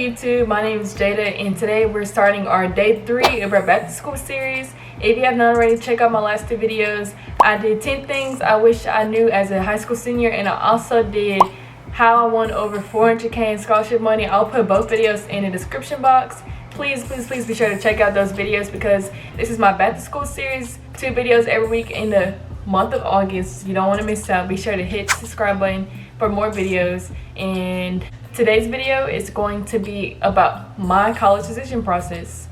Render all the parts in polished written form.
YouTube? My name is Jada, and today we're starting our day 3 of our back to school series. If you have not already, check out my last 2 videos. I did 10 things I wish I knew as a high school senior, and I also did how I won over $400K in scholarship money. I'll put both videos in the description box. Please be sure to check out those videos because this is my back to school series. 2 videos every week in the month of August. You don't want to miss out. Be sure to hit the subscribe button for more videos. And today's video is going to be about my college decision process.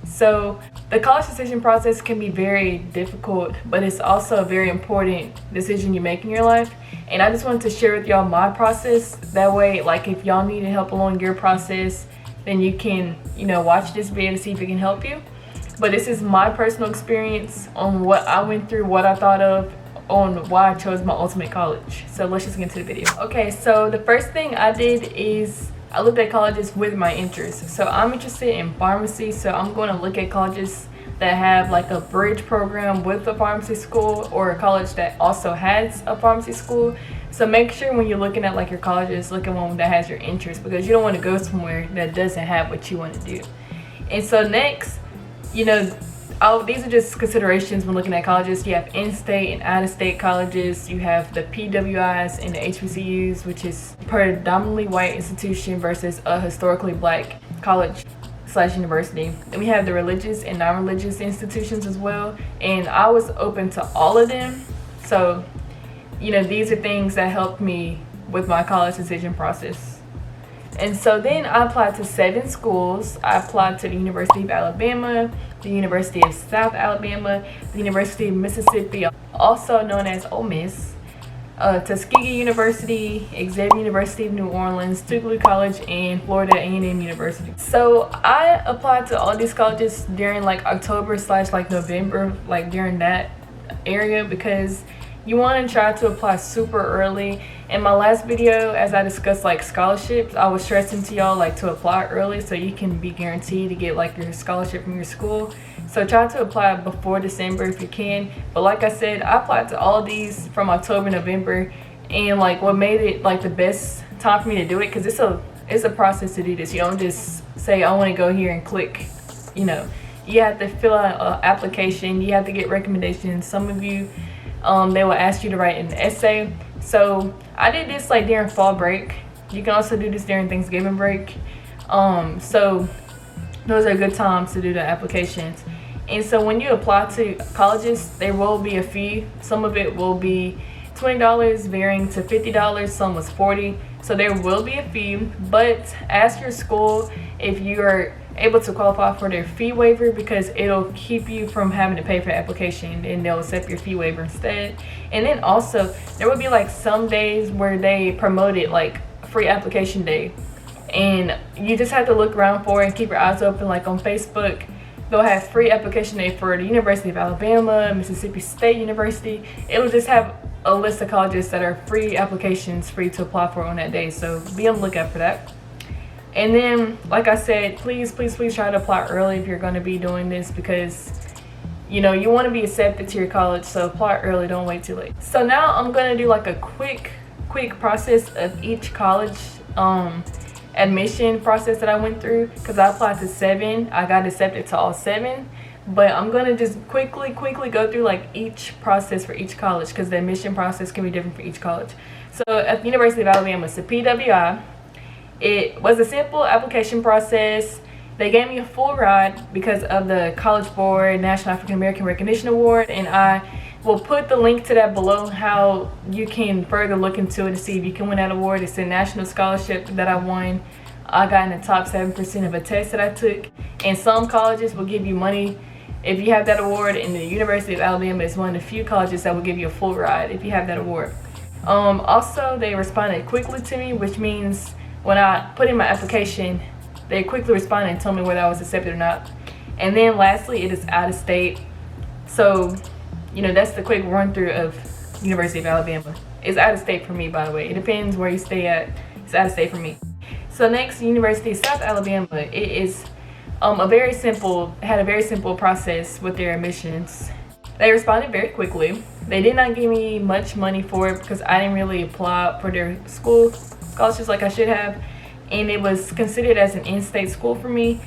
So the college decision process can be very difficult, but it's also a very important decision you make in your life. And I just wanted to share with y'all my process. That way, like, if y'all need help along your process, then you can, watch this video to see if it can help you. But this is my personal experience on what I went through, what I thought of, on why I chose my ultimate college. So let's just get into the video. Okay, so the first thing I did is I looked at colleges with my interests. So I'm interested in pharmacy, so I'm going to look at colleges that have like a bridge program with a pharmacy school, or a college that also has a pharmacy school. So make sure when you're looking at like your colleges, look at one that has your interest, because you don't want to go somewhere that doesn't have what you want to do. And so next, these are just considerations when looking at colleges. You have in-state and out-of-state colleges. You have the PWIs and the HBCUs, which is predominantly white institution versus a historically black college / university. Then we have the religious and non-religious institutions as well. And I was open to all of them. So, these are things that helped me with my college decision process. And so then I applied to 7 schools. I applied to the University of Alabama, the University of South Alabama, the University of Mississippi, also known as Ole Miss, Tuskegee University, Xavier University of New Orleans, Tougaloo College, and Florida A&M University. So I applied to all these colleges during like October / like November, like during that area, because you want to try to apply super early. In my last video, as I discussed like scholarships, I was stressing to y'all like to apply early so you can be guaranteed to get like your scholarship from your school. So try to apply before December if you can. But like I said, I applied to all of these from October, November, and like what made it like the best time for me to do it, because it's a process to do this. You don't just say I want to go here and click. You have to fill out an application. You have to get recommendations. Some of you, they will ask you to write an essay. So I did this like during fall break. You can also do this during Thanksgiving break. So those are good times to do the applications. And so when you apply to colleges, there will be a fee. Some of it will be $20, varying to $50. Some was $40. So there will be a fee. But ask your school if you are able to qualify for their fee waiver, because it'll keep you from having to pay for the application, and they'll accept your fee waiver instead. And then also there will be like some days where they promoted like free application day, and you just have to look around for it and keep your eyes open. Like on Facebook, they'll have free application day for the University of Alabama, Mississippi State University. It'll just have a list of colleges that are free applications free to apply for on that day, so be on the lookout for that. And then, like I said, please try to apply early if you're going to be doing this, because you want to be accepted to your college. So apply early, don't wait too late. So now I'm going to do like a quick process of each college admission process that I went through, because I applied to 7. I got accepted to all 7, but I'm going to just quickly go through like each process for each college, because the admission process can be different for each college. So at the University of Alabama, it's a PWI. It was a simple application process. They gave me a full ride because of the College Board National African American Recognition Award, and I will put the link to that below, how you can further look into it to see if you can win that award. It's a national scholarship that I won. I got in the top 7% of a test that I took, and some colleges will give you money if you have that award, and the University of Alabama is one of the few colleges that will give you a full ride if you have that award. Also, they responded quickly to me, which means when I put in my application, they quickly responded and told me whether I was accepted or not. And then lastly, it is out of state. So, that's the quick run through of University of Alabama. It's out of state for me, by the way. It depends where you stay at. It's out of state for me. So next, University of South Alabama. It is had a very simple process with their admissions. They responded very quickly. They did not give me much money for it because I didn't really apply for their school scholarships like I should have, and it was considered as an in-state school for me.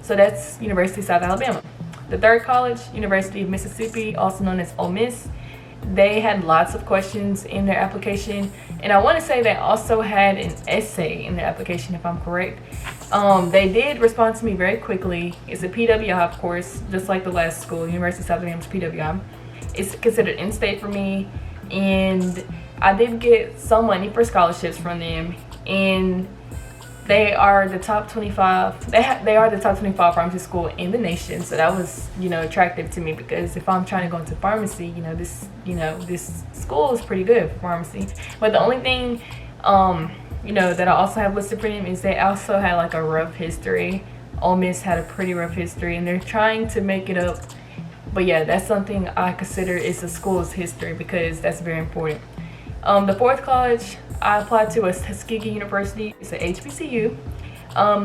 So that's University of South Alabama. The third college, University of Mississippi, also known as Ole Miss. They had lots of questions in their application, and I want to say they also had an essay in their application, if I'm correct. They did respond to me very quickly. It's a PWI, of course, just like the last school, University of South Alabama's PWI. It's considered in-state for me, and I did get some money for scholarships from them, and they are the top 25. They are the top 25 pharmacy school in the nation. So that was, attractive to me, because if I'm trying to go into pharmacy, this school is pretty good for pharmacy. But the only thing, that I also have listed for them is they also had like a rough history. Ole Miss had a pretty rough history, and they're trying to make it up. But yeah, that's something I consider is the school's history, because that's very important. The fourth college I applied to was Tuskegee University. It's a HBCU.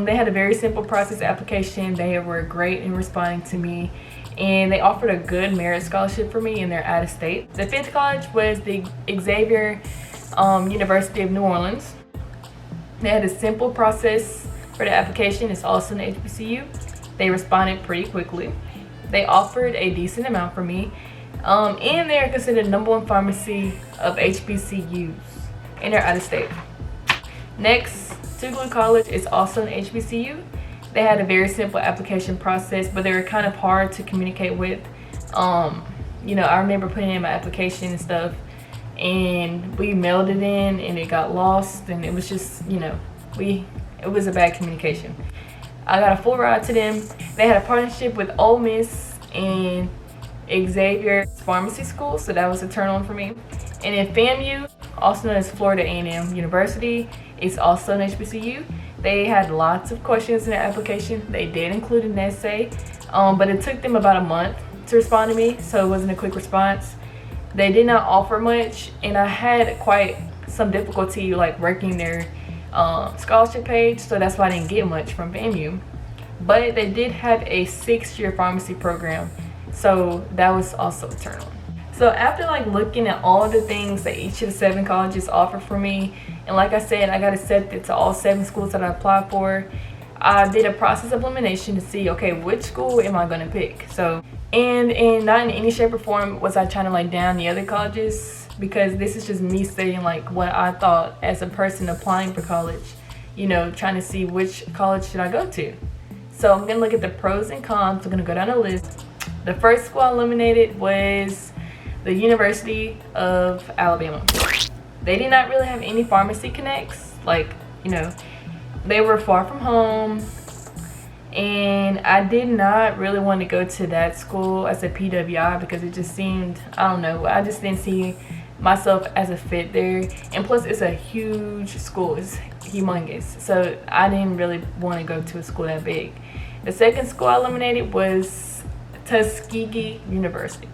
They had a very simple process application. They were great in responding to me, and they offered a good merit scholarship for me, and they're out of state. The fifth college was the Xavier University of New Orleans. They had a simple process for the application. It's also an HBCU. They responded pretty quickly. They offered a decent amount for me. And they are considered #1 pharmacy of HBCUs, and they're out of state. Next, 𝓗𝓪𝓭𝓪 College is also an HBCU. They had a very simple application process, but they were kind of hard to communicate with. I remember putting in my application and stuff, and we mailed it in, and it got lost, and it was just, it was a bad communication. I got a full ride to them. They had a partnership with Ole Miss and Xavier Pharmacy School, so that was a turn on for me. And then FAMU, also known as Florida A&M University, is also an HBCU. They had lots of questions in their application. They did include an essay, but it took them about a month to respond to me, so it wasn't a quick response. They did not offer much, and I had quite some difficulty working their scholarship page, so that's why I didn't get much from FAMU. But they did have a 6-year pharmacy program, so that was also a turn on. So after looking at all the things that each of the 7 colleges offer for me, and like I said, I got accepted to all 7 schools that I applied for, I did a process of elimination to see, okay, which school am I going to pick? So, and not in any shape or form was I trying to down the other colleges, because this is just me stating what I thought as a person applying for college, trying to see which college should I go to. So I'm going to look at the pros and cons. I'm going to go down the list. The first school I eliminated was the University of Alabama. They did not really have any pharmacy connects. They were far from home, and I did not really want to go to that school as a PWI, because it just seemed, I don't know, I just didn't see myself as a fit there. And plus, it's a huge school. It's humongous. So I didn't really want to go to a school that big. The second school I eliminated was Tuskegee University.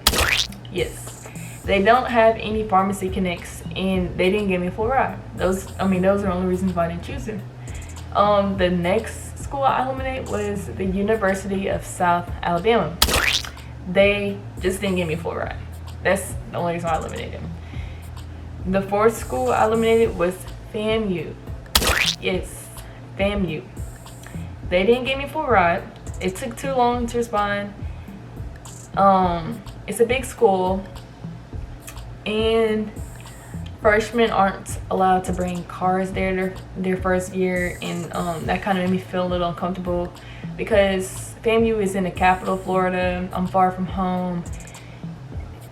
Yes, they don't have any pharmacy connects, and they didn't give me a full ride. Those are the only reasons why I didn't choose them. The next school I eliminated was the University of South Alabama. They just didn't give me a full ride. That's the only reason why I eliminated them. The fourth school I eliminated was FAMU. Yes, FAMU. They didn't give me a full ride. It took too long to respond. It's a big school, and freshmen aren't allowed to bring cars there their first year, and that kind of made me feel a little uncomfortable, because FAMU is in the capital, Florida. I'm far from home.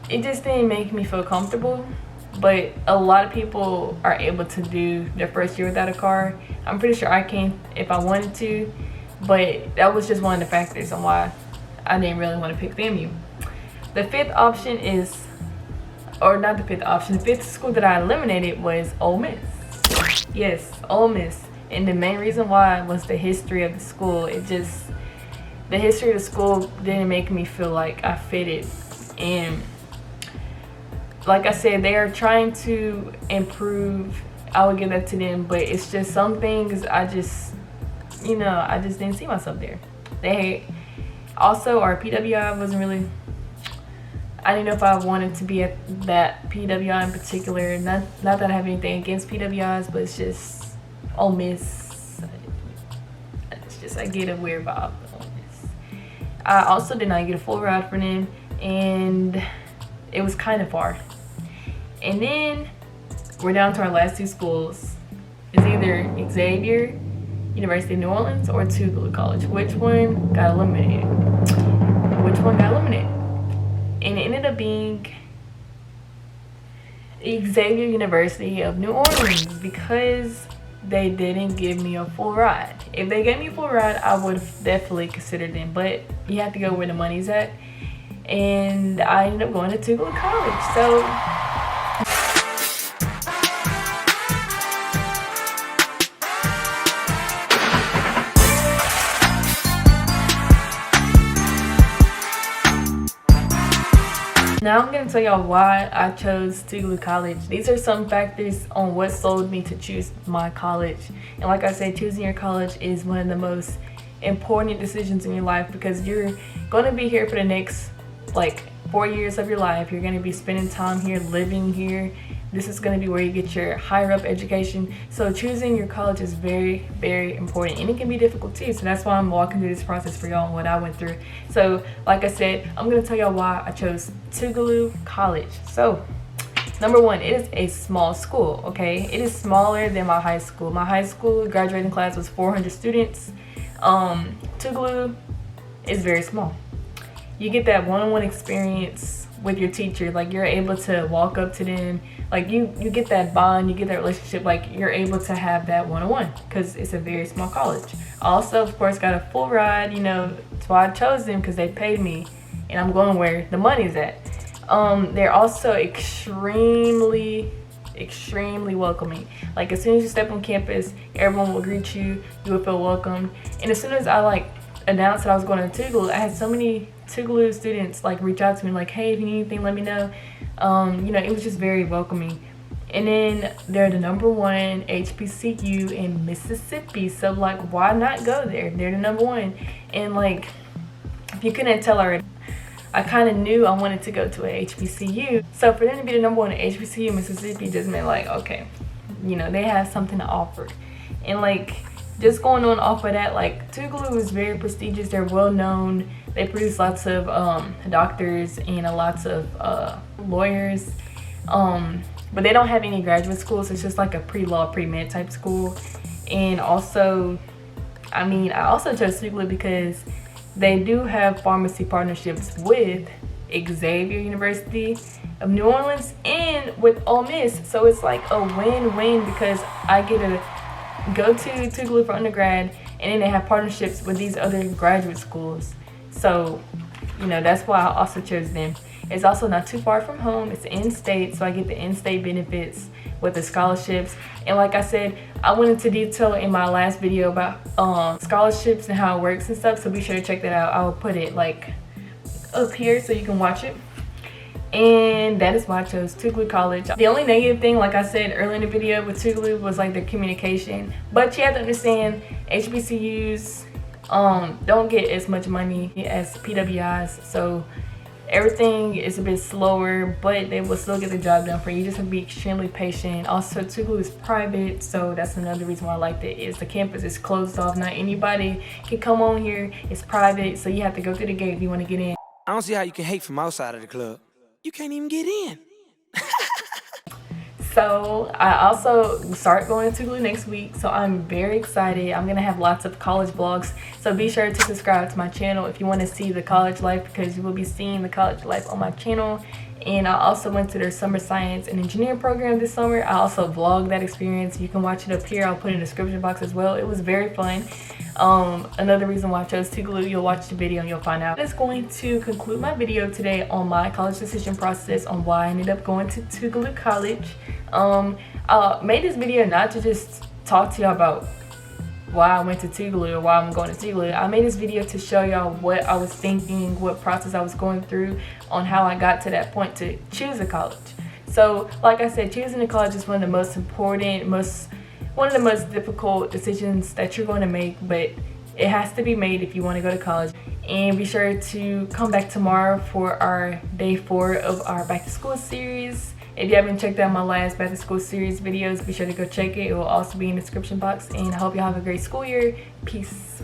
It just didn't make me feel comfortable. But a lot of people are able to do their first year without a car. I'm pretty sure I can if I wanted to, but that was just one of the factors on why I didn't really want to pick FAMU. The fifth option is, or not the fifth option, the fifth school that I eliminated was Ole Miss. Yes, Ole Miss. And the main reason why was the history of the school. The history of the school didn't make me feel like I fitted. And like I said, they are trying to improve. I would give that to them, but it's just some things I just didn't see myself there. They also, our PWI wasn't really, I didn't know if I wanted to be at that PWI in particular. Not that I have anything against PWIs, but it's just Ole Miss. It's just, I get a weird vibe with Ole Miss. I also did not get a full ride for them, and it was kind of far. And then we're down to our last two schools. It's either Xavier University of New Orleans or 𝓗𝓪𝓭𝓪 College. Which one got eliminated? And it ended up being Xavier University of New Orleans because they didn't give me a full ride. If they gave me a full ride, I would have definitely considered them, but you have to go where the money's at. And I ended up going to 𝓗𝓪𝓭𝓪 College. So now I'm going to tell y'all why I chose 𝓗𝓪𝓭𝓪 College. These are some factors on what sold me to choose my college. And like I said, choosing your college is one of the most important decisions in your life because you're going to be here for the next like 4 years of your life. You're going to be spending time here, living here. This is going to be where you get your higher up education. So choosing your college is very, very important, and it can be difficult too. So that's why I'm walking through this process for y'all and what I went through. So like I said, I'm going to tell y'all why I chose 𝓗𝓪𝓭𝓪 College. So number one, it is a small school, okay? It is smaller than my high school. My high school graduating class was 400 students. 𝓗𝓪𝓭𝓪 is very small. You get that one-on-one experience with your teacher. Like, you're able to walk up to them. Like, you get that bond, you get that relationship. Like, you're able to have that one-on-one because it's a very small college. I also, of course, got a full ride. You know, that's why I chose them, because they paid me and I'm going where the money's at. They're also extremely welcoming. Like, as soon as you step on campus, everyone will greet you. You will feel welcome. And as soon as I announced that I was going to 𝓗𝓪𝓭𝓪, I had so many 𝓗𝓪𝓭𝓪 students reach out to me like, hey, if you need anything, let me know. You know, it was just very welcoming. And then they're the #1 HBCU in Mississippi, so why not go there? They're the #1. And if you couldn't tell already, I kind of knew I wanted to go to a HBCU. So for them to be the #1 HBCU in Mississippi just meant okay, you know, they have something to offer. And just going on off of that, 𝓗𝓪𝓭𝓪 is very prestigious. They're well known. They produce lots of doctors and lots of lawyers. But they don't have any graduate schools. It's just like a pre-law, pre-med type school. And also, I also chose 𝓗𝓪𝓭𝓪 because they do have pharmacy partnerships with Xavier University of New Orleans and with Ole Miss. So it's like a win-win because I get to go to 𝓗𝓪𝓭𝓪 for undergrad, and then they have partnerships with these other graduate schools. So, you know, that's why I also chose them. It's also not too far from home. It's in-state, so I get the in-state benefits with the scholarships. And like I said, I went into detail in my last video about scholarships and how it works and stuff, so be sure to check that out. I will put it up here so you can watch it. And that is why I chose 𝓗𝓪𝓭𝓪 College. The only negative thing, like I said earlier in the video with 𝓗𝓪𝓭𝓪, was their communication. But you have to understand, HBCUs don't get as much money as PWIs, so everything is a bit slower, but they will still get the job done for you. You just have to be extremely patient. Also, 𝓗𝓪𝓭𝓪 is private, so that's another reason why I liked it, is the campus is closed off. Not anybody can come on here. It's private, so you have to go through the gate if you want to get in. I don't see how you can hate from outside of the club. You can't even get in. So I also start going to 𝓗𝓪𝓭𝓪 next week, so I'm very excited. I'm gonna have lots of college vlogs, so be sure to subscribe to my channel if you want to see the college life, because you will be seeing the college life on my channel. And I also went to their summer science and engineering program this summer. I also vlogged that experience. You can watch it up here. I'll put it in the description box as well. It was very fun. Another reason why I chose 𝓗𝓪𝓭𝓪, you'll watch the video and you'll find out. That's going to conclude my video today on my college decision process, on why I ended up going to 𝓗𝓪𝓭𝓪 College. I made this video not to just talk to y'all about why I went to 𝓗𝓪𝓭𝓪 or why I'm going to 𝓗𝓪𝓭𝓪. I made this video to show y'all what I was thinking, what process I was going through, on how I got to that point to choose a college. So like I said, choosing a college is one of the most important, one of the most difficult decisions that you're going to make, but It has to be made if you want to go to college. And be sure to come back tomorrow for our day 4 of our back to school series. If you haven't checked out my last back to school series videos, be sure to go check it. It will also be in the description box. And I hope y'all have a great school year. Peace.